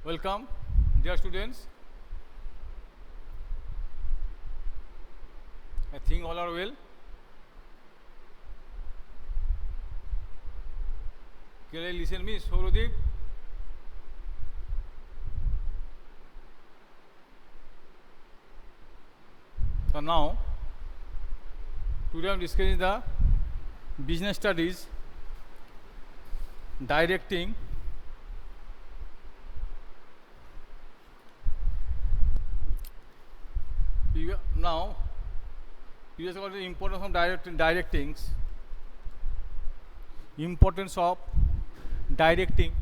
Welcome, dear students. I think all are well. Can you listen me, Saurodeep? So now, today I am discussing the business studies, directing. Now, we just got the importance of directings. Importance of directing.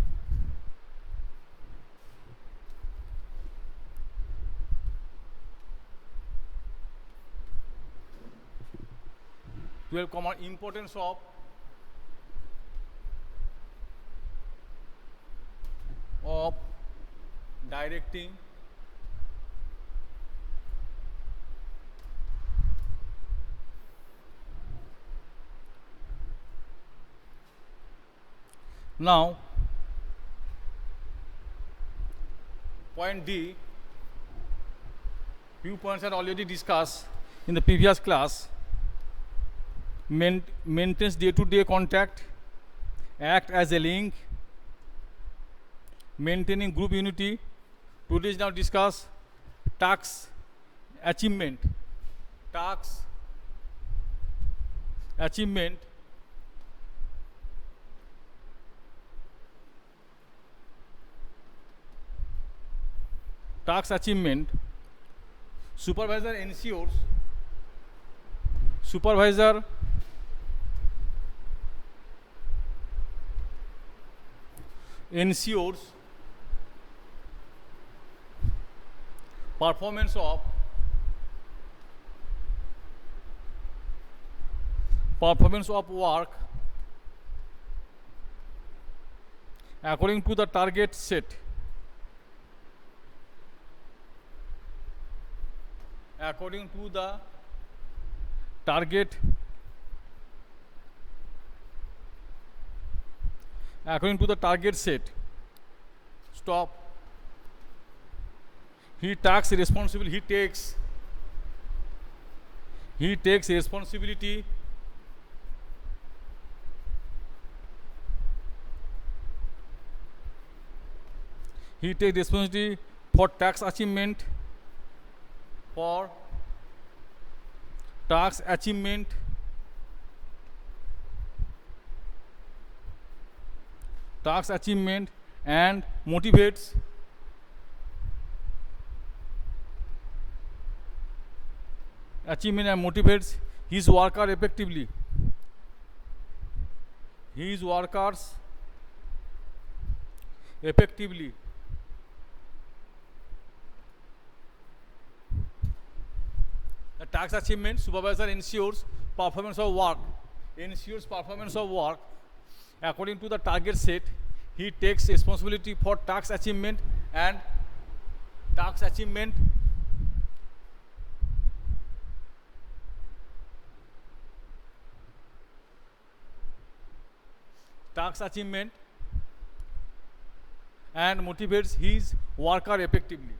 We have common importance of directing. Now, point D, few points are already discussed in the previous class. Maintains day-to-day contact, act as a link, maintaining group unity. Today is now discuss task achievement. Task achievement. Task achievement. Supervisor ensures performance of work according to the target set. According to the target set. Stop. He takes responsibility. He takes responsibility for task achievement. And motivates his worker effectively. The task achievement, supervisor ensures performance of work according to the target set. He takes responsibility for task achievement and task achievement and motivates his worker effectively.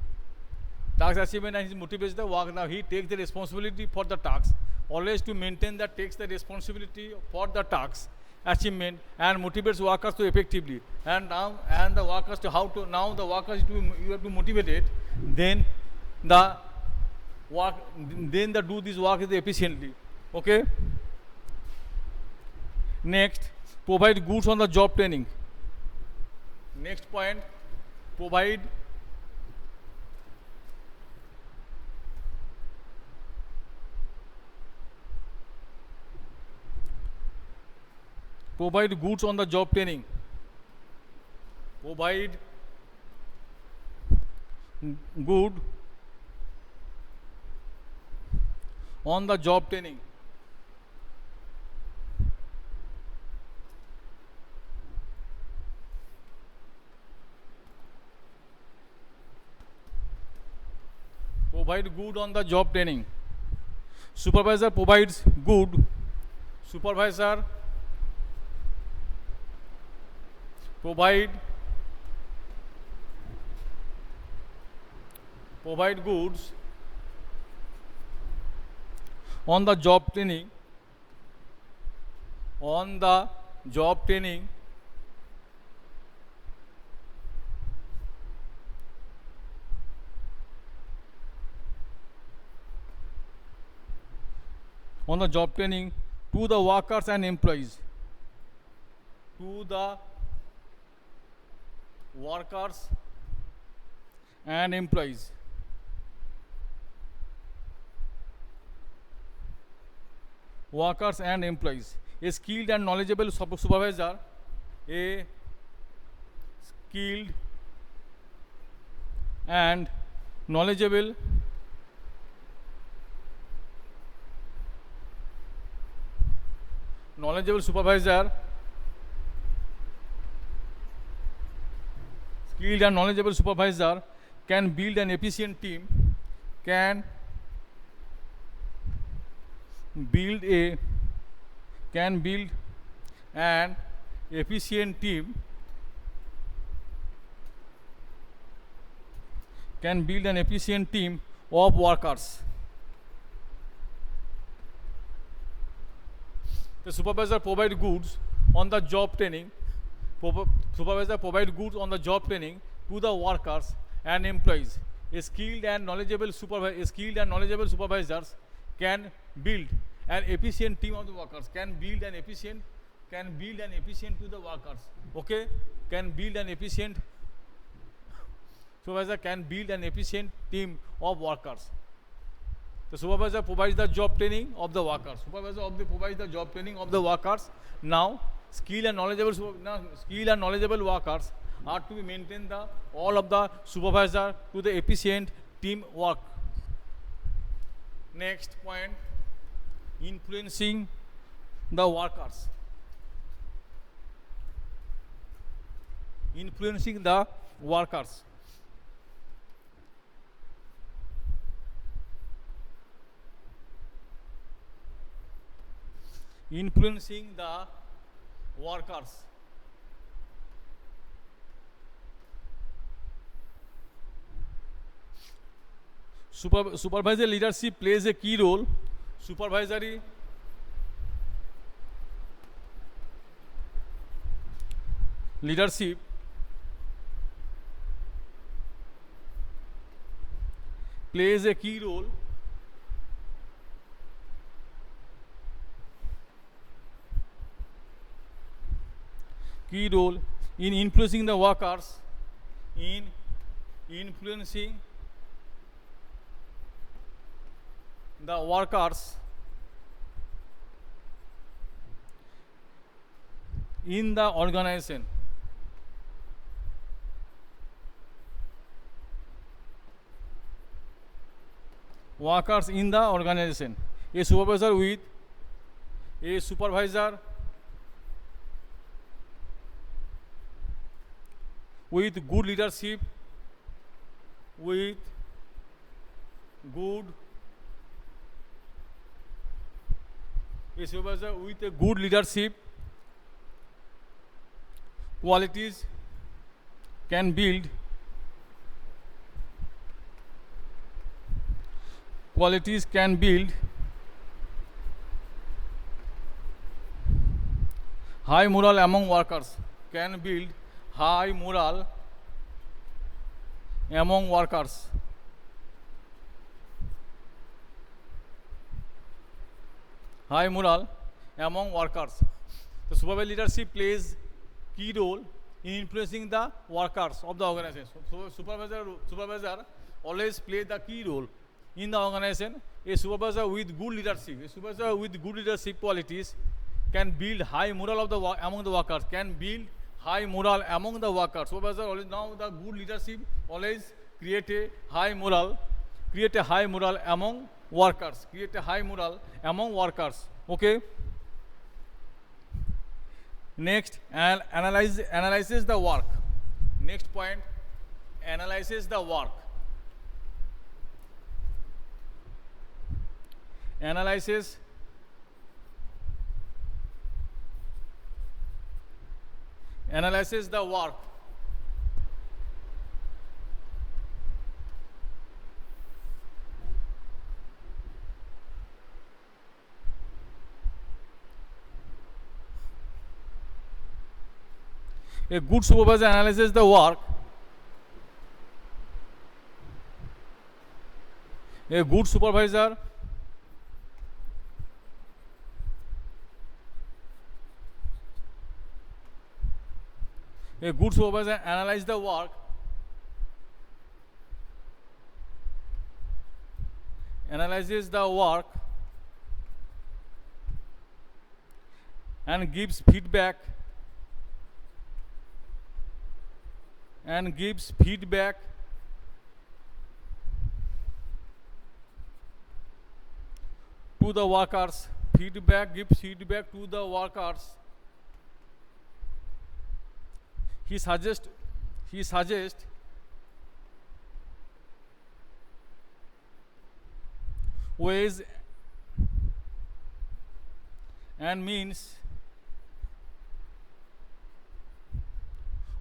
Task achievement and he motivates the work. Now he takes the responsibility for the task. Always to maintain that takes the responsibility for the task achievement and motivates workers to effectively. And now the workers to how to now the workers you have to motivate it. Then the work do this work is efficiently. Okay. Next, provide goods on the job training. Next point, provide goods on the job training. Provide good on the job training. Provide good on the job training. Supervisor provides good. Supervisor provide provide goods on the job training, on the job training on the job training to the workers and employees, to the workers and employees. Workers and employees. A skilled and knowledgeable supervisor, a skilled and knowledgeable supervisor, skilled and knowledgeable supervisor can build an efficient team, can build an efficient team, can build an efficient team of workers. The supervisor provide goods on the job training. Supervisor provide goods on the job training to the workers and employees. A skilled and knowledgeable supervisors can build an efficient team of the workers. Can build an efficient to the workers. Okay, can build an efficient supervisor can build an efficient team of workers. The supervisor provides the job training of the workers. Provides the job training of the workers. Now, skilled and knowledgeable workers are to be maintain all of the supervisor to the efficient team work. Next point, influencing the workers. Influencing the workers. Influencing the workers. Supervisory leadership plays a key role. Supervisory leadership plays a key role in influencing the workers, in influencing the workers in the organization. Workers in the organization. A supervisor with good leadership, with good a supervisor with a good leadership qualities can build high morale among workers, can build high morale among workers. High morale among workers. The supervisor leadership plays key role in influencing the workers of the organization. So supervisor always play the key role in the organization. A supervisor with good leadership qualities can build high morale among the workers. Can build high morale among the workers. Supervisor always now the good leadership always create a high morale among workers. Okay. Next, analyzes the work. Next point, analyzes the work. Analyzes the work. A good supervisor analyzes the work. A good supervisor analyzes the work and gives feedback to the workers. Gives feedback to the workers. He suggests ways and means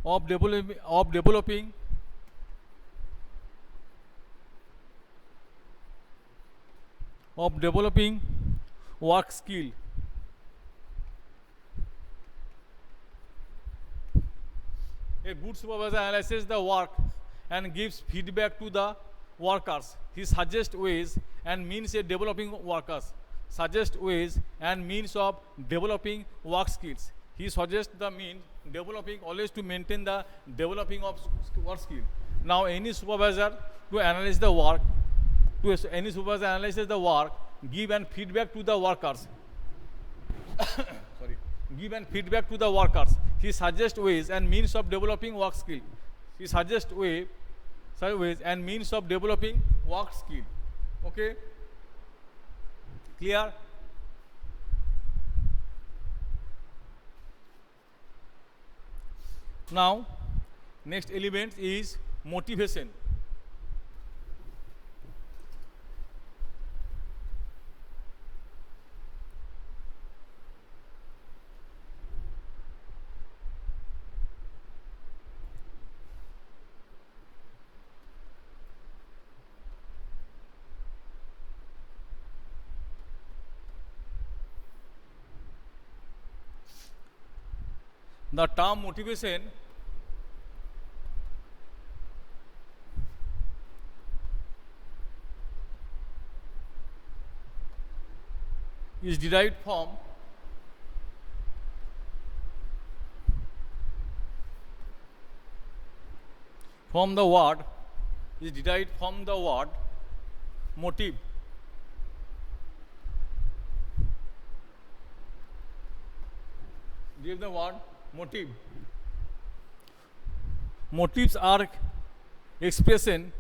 of developing work skill. A good supervisor analyzes the work and gives feedback to the workers. He suggests ways and means of developing workers. Suggest ways and means of developing work skills. He suggests the means developing, always to maintain the developing of work skill. Now any supervisor to analyze the work, give and feedback to the workers. Give and feedback to the workers. He suggests ways and means of developing work skill. He suggests ways and means of developing work skill. Okay? Clear? Now, next element is motivation. The term motivation is derived from the word motive. Give the word motive. Motives are expressions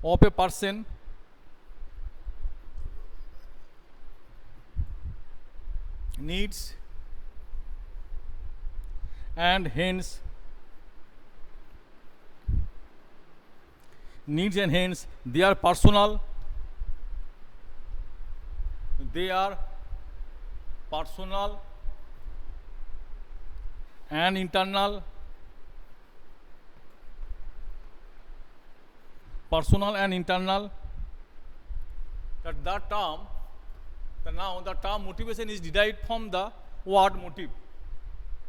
of a person needs and hence they are personal and internal. The term motivation is derived from the word motive.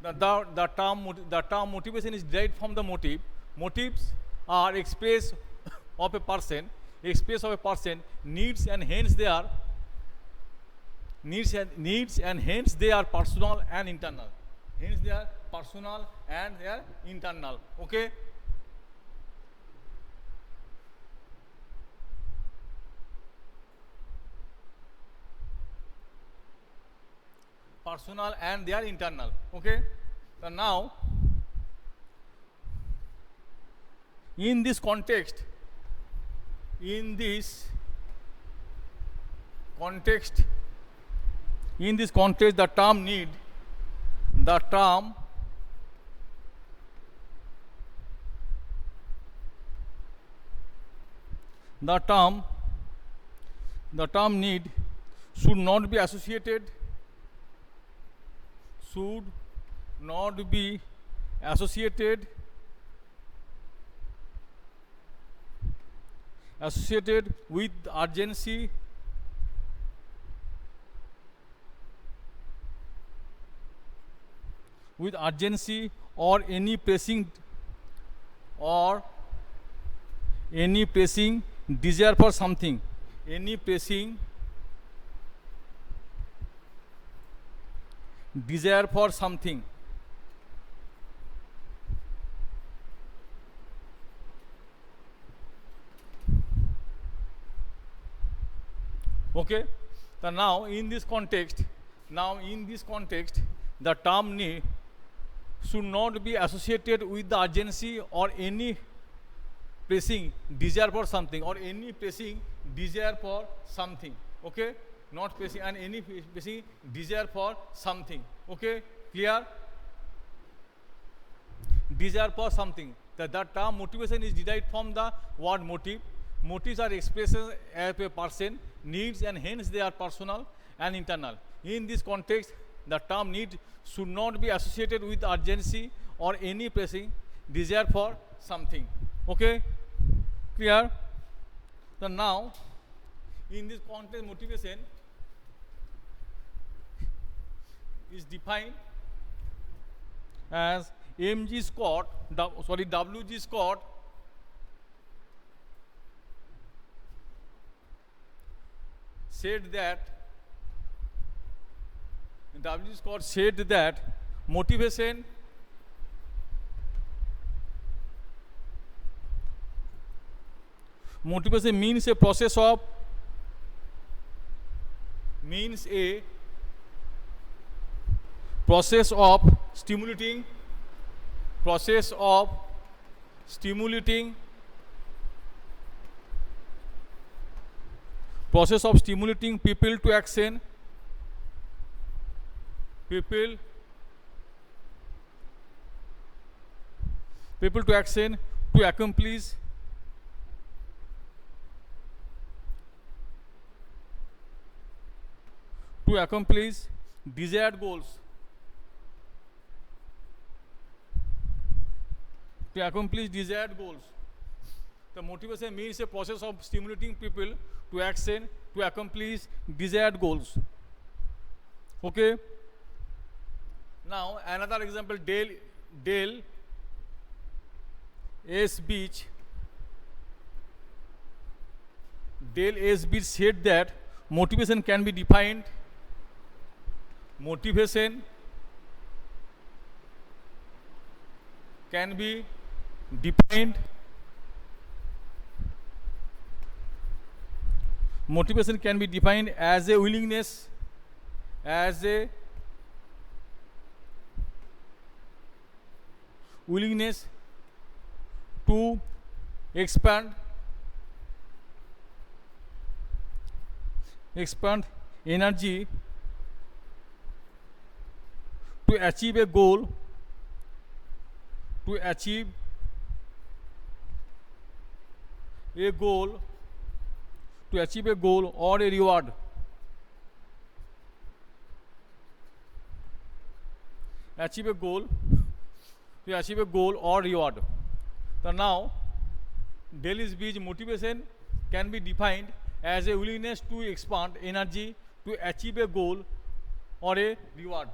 The term motivation is derived from the motive. Motives are express of a person needs and hence they are personal and internal. Okay? Personal and they are internal. Okay? So now, in this context, the term need, the term need should not be associated associated with urgency or any pressing desire for something, any pressing desire for something. Okay, so now in this context, the term need should not be associated with the urgency or any pressing desire for something, okay, not pressing and any pressing desire for something. Okay, clear? Desire for something. The term motivation is derived from the word motive. Motives are expressions as a person needs, and hence they are personal and internal. In this context, the term need should not be associated with urgency or any pressing desire for something. Okay, clear? So now in this context, motivation is defined as W.G. Scott said that motivation means a process of stimulating people to action, to accomplish desired goals. The motivation means a process of stimulating people to action to accomplish desired goals. Okay. Now another example, Dale S. Beach said that motivation can be defined as a willingness to expand energy to achieve a goal or a reward. So now Dale Beach motivation can be defined as a willingness to expand energy to achieve a goal or a reward.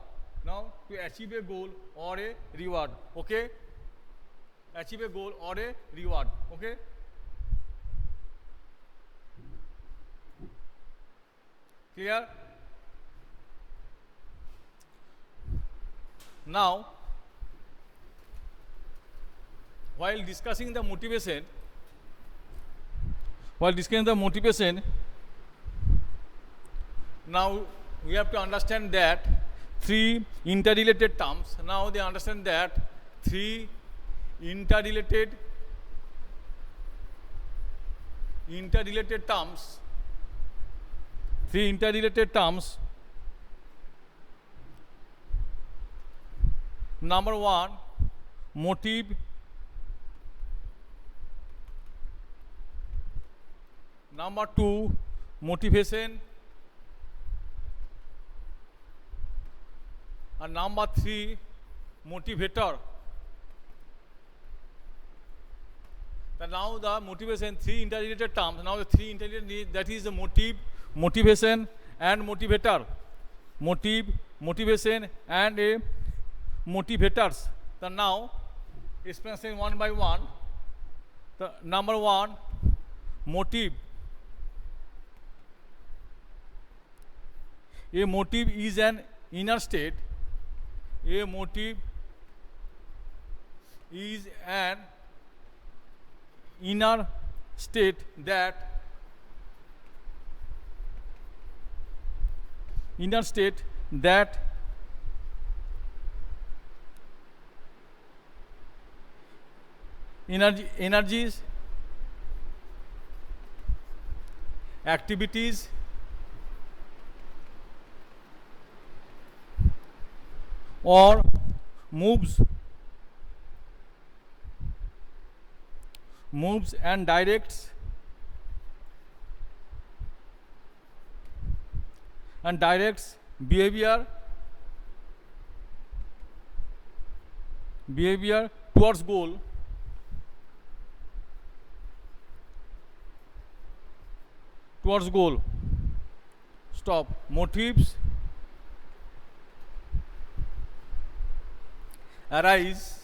Now to achieve a goal or a reward. Okay, achieve a goal or a reward. Okay, clear? Now while discussing the motivation, now we have to understand that three interrelated terms. Now they understand that three interrelated terms. Number one, motive. Number two, motivation. And number three, motivator. Now the motivation, three interrelated terms. Now the three interrelated, that is the motive, motivation, and motivator. Motive, motivation, and a motivators. The now explain one by one. The number one, motive. A motive is an inner state. A motive is an inner state that energies, activities, or moves and directs behavior towards goal. Stop. Motives arise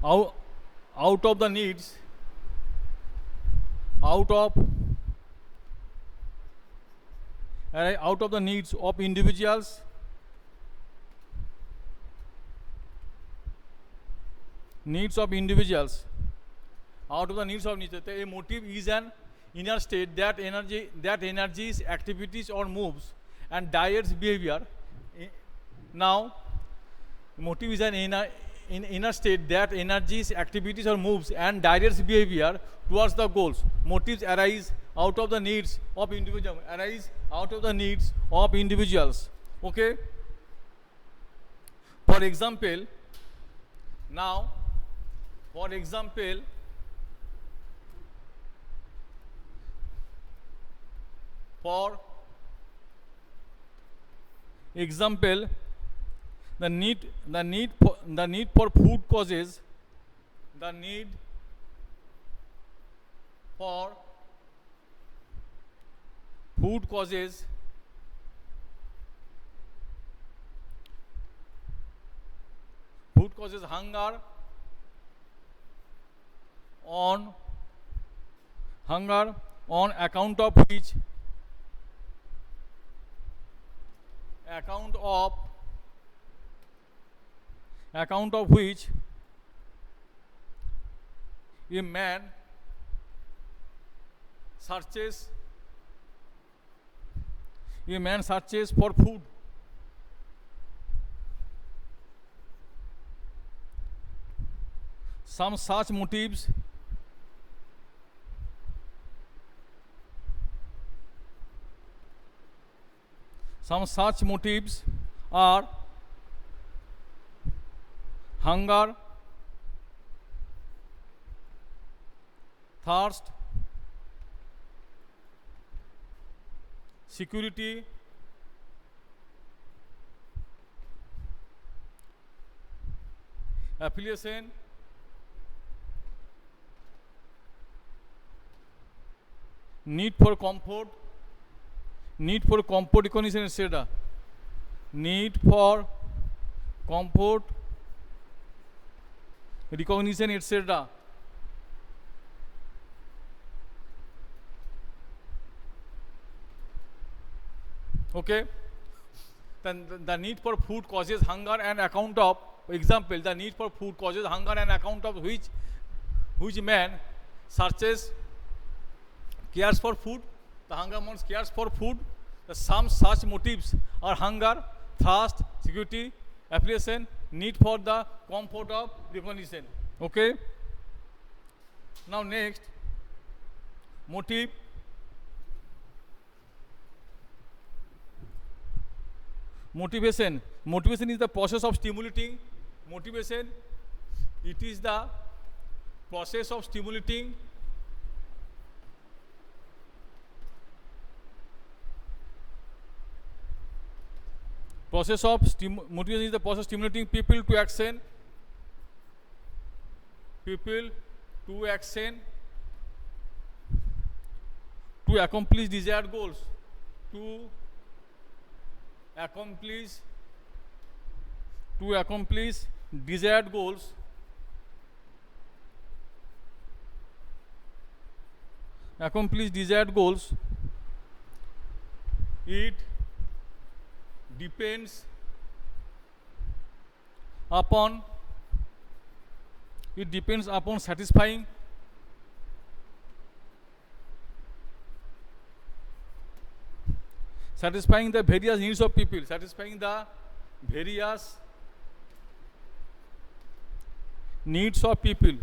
out of the needs of individuals, A motive is an inner state that energies, activities, or moves and directs behavior. Now, motive is an inner state that energies, activities, or moves and directs behavior towards the goals. Motives arise out of the needs of individuals. Okay. For example, the need for food causes hunger on account of which a man searches for food. Some such motives are hunger, thirst, security, affiliation, need for comfort, recognition, etc. Need for comfort, recognition, etc. Okay. Then the need for food causes hunger and account of, example, the need for food causes hunger and account of which man cares for food. The hunger man cares for food. Some such motives are hunger, thirst, security, affiliation, need for the comfort of recognition. Okay. Now next, motive. Motivation is the process of stimulating. It is the process of stimulating motivation is the process of stimulating people to action people to action, to accomplish desired goals, to accomplish desired goals, it depends upon satisfying the various needs of people,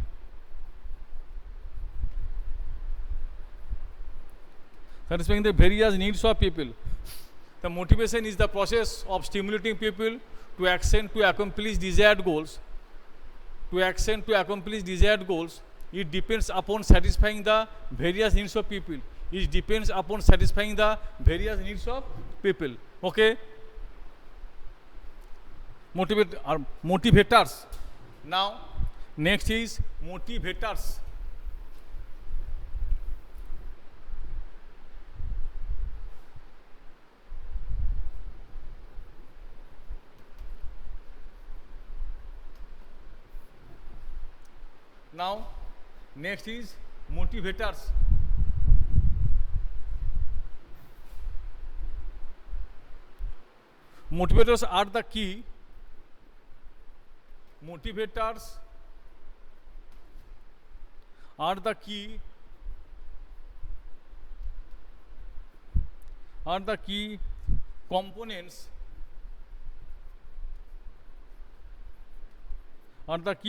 The motivation is the process of stimulating people to action to accomplish desired goals. It depends upon satisfying the various needs of people. Okay? Motivators. Now, next is motivators. Now, next is motivators. Motivators are the key.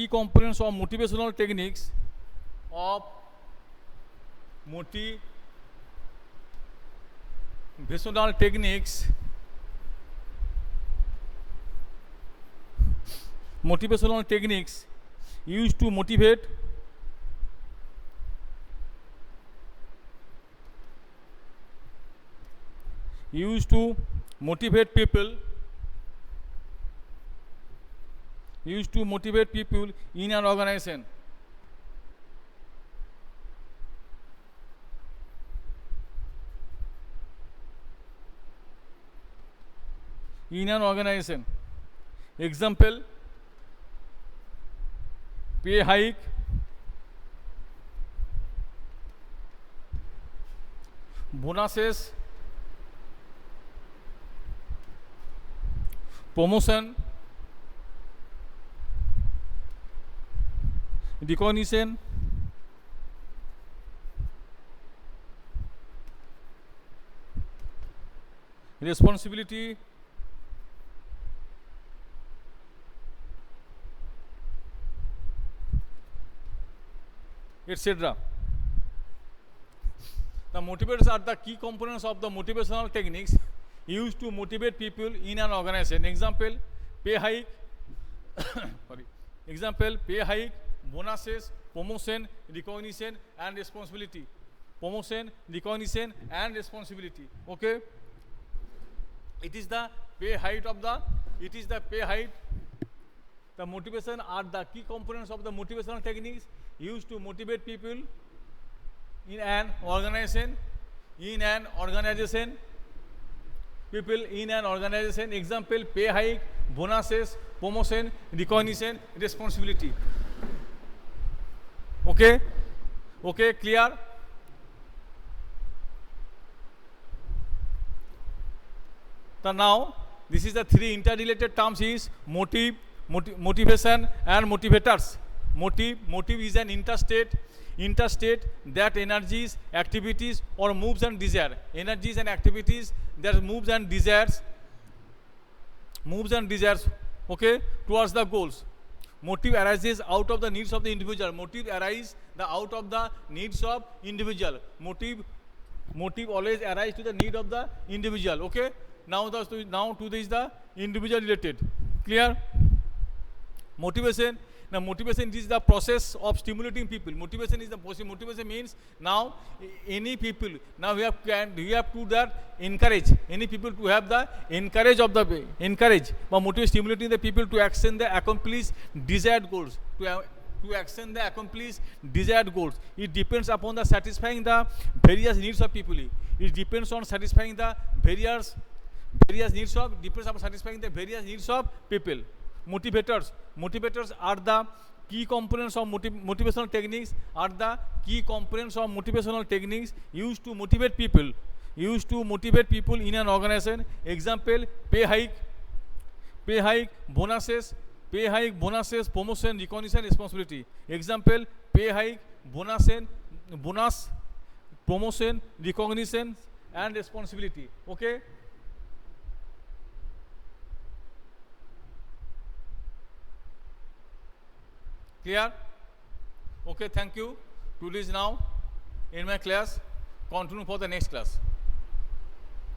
Components of motivational techniques used to motivate people in an organization. Example: pay hike, bonuses, promotion, recognition, responsibility, etc. The motivators are the key components of the motivational techniques used to motivate people in an organization. Example: pay hike, bonuses, promotion, recognition, and responsibility. Okay. It is the pay height. The motivation are the key components of the motivational techniques used to motivate people in an organization. Example: pay hike, bonuses, promotion, recognition, responsibility. Okay, clear? So now, this is the three interrelated terms is motivation and motivators. Motive is an interstate that energies, activities, or moves and desire. Energies and activities that moves and desires. Okay, towards the goals. Motive arises out of the needs of the individual. Motive always arises to the need of the individual. Okay. Now to this is the individual related. Clear? Motivation. Now motivation is the process of stimulating people. Motivation means now any people. Now we have to encourage any people to have the encourage. But motivate stimulating the people to action the accomplish desired goals. to action the accomplish desired goals. It depends upon the satisfying the various needs of people. It depends on satisfying the various needs of, depends upon satisfying the various needs of people. Motivators are the key components of motivational techniques, are the key components of motivational techniques used to motivate people in an organization. Example: pay hike, bonuses, promotion, recognition, responsibility. Example: pay hike, bonus, promotion, recognition, and responsibility. Okay. Clear? Okay, thank you. Today is now in my class. Continue for the next class.